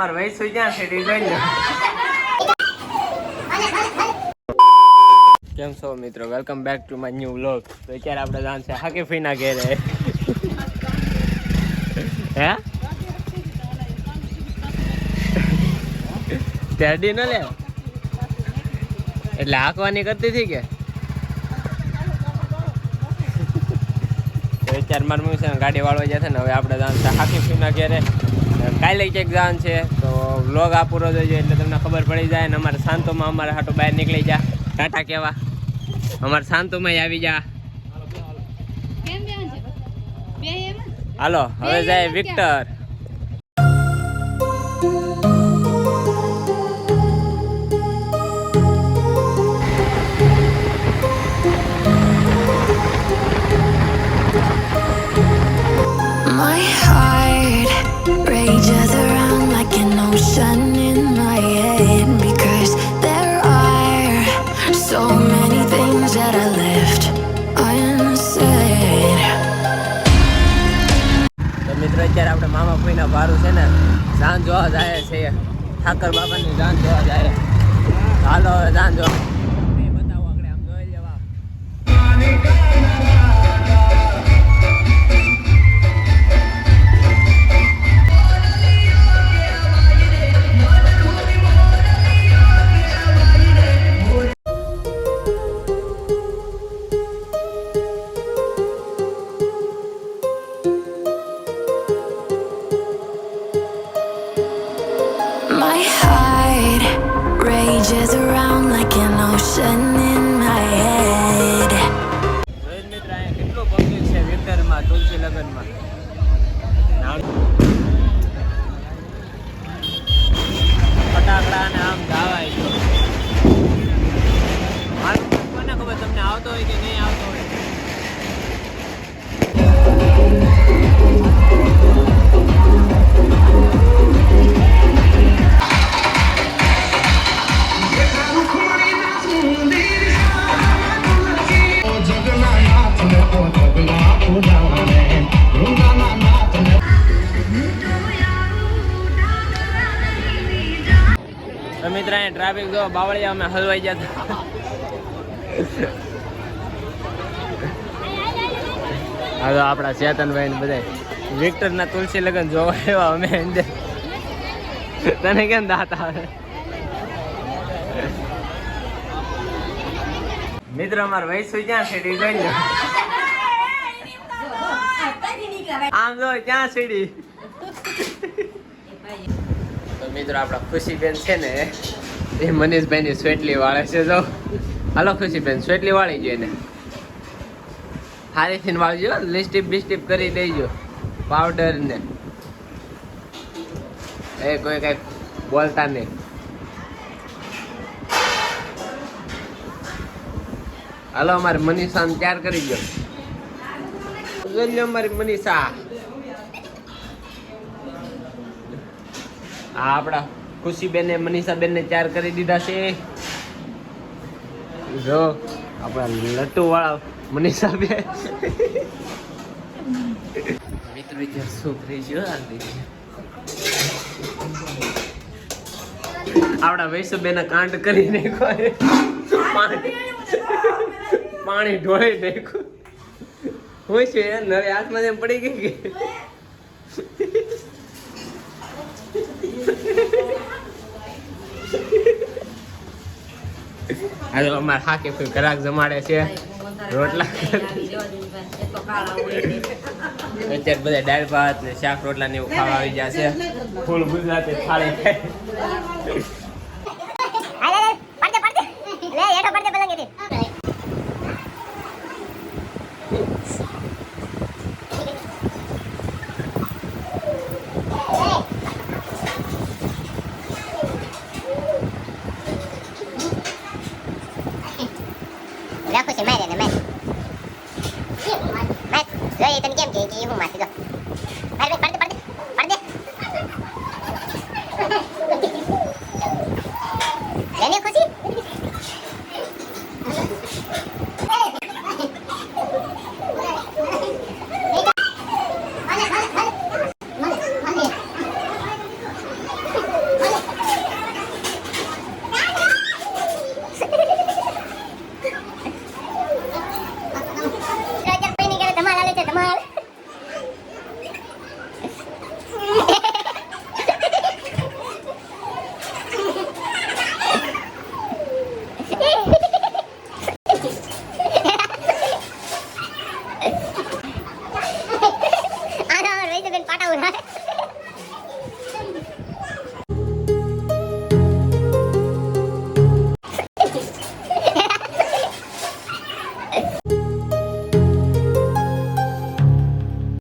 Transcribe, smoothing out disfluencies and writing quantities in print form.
માર ભાઈ સુઈ જા છે ડિઝાઇન કેમ છો મિત્રો, welcome back to my new vlog. તો અત્યારે આપણે જાણ છે હાકી ફીના ઘેરે હે તેડી ન લે એટલે હાંકવાની કરતી હતી કે અત્યારે મારું મમ્મી છે ને ગાડી વાળવા જાય છે ને. હવે આપણે જાણ છે હાકી ફીના ઘેરે. કાલે ક્યાંક જાણ છે તો વ્લોગ આ પૂરો જોઈજો એટલે તમને ખબર પડી જાય. ને અમારે શાંતોમાં અમારે હાટો બહાર નીકળી જા ટાટા કેવા અમારે શાંતોમાં આવી જા. હાલો હવે જાય Victor. My heart rages around like an ocean in my head because there are so many things that I left unsaid. તો મિત્રો અત્યારે આપણે મામા ફોઈના ભારું છે ને જાન જોવા જાય છે. ઠાકર બાબાની જાન જોવા જાય. હાલો હવે જાન જોવા બતાવો આગળ આમ જોઈ લેવા. My heart rages around like an ocean in my head. Rohit મિત્ર અહીંયા કેટલું પબ્લિક છે વિક્ટરમાં તુલસી લગ્નમાં. ફટાકડા ને આમ ગાવાય છે. કોને ખબર તમને આવતો હોય કે નહીં આવતો હોય. મિત્ર અહીંયા ટ્રાફિક જો બાવળિયા અમે હલવાઈ જતા. હા તો આપણા ચેતનભાઈ ને બધા વિક્ટરના તુલસી લગ્ન જોવા એવા અમે અંદર. તને કેમ દાંત આવે મિત્ર? અમારે વૈસુ ક્યાં સીડી જોઈ લો. આમ જો ક્યાં સીડી. તો મિત્રો આપણા ખુશીબેન છે ને એ મનીષભાઈની સ્વેટલી વાળે છે. જો હાલો ખુશીબેન સ્વેટલી વાળી જોઈએ ને હારીથી વાળજો. લિસ્ટીપ બિસ્ટીપ કરી દેજો પાવડર ને એ કોઈ કઈ બોલતા નહીં. હાલો અમારી મનીષાને તૈયાર કરી દો. અમારી મનીષા આ આપણા ખુશીબેને મનીષાબેનને તૈયાર કરી દીધા છે. જો આપણા લટ્ટુ વાળા મનીષાબેન મિત્રો છોકરી છે. આપણા વૈષ્ણવબેન કાંડ કરી નાખ્યો. પાણી ઢોળી નાખ્યું. હોય છે નવે હાથમાં જેમ પડી ગઈ કે આજે અમારે હાકે કોઈ ગ્રાહક જમાડે છે રોટલા. અત્યારે બધા દાળ ભાત ને શાક રોટલા ને એવું ખાવા આવી જાય છે. ફૂલ ગુજરાતી થાળી ખાય. રાખો છે મારે ને મેં જોઈએ તને કેમ કે હું માસી દો મારે પડદે પડદે પડદે લેને ખુશી માર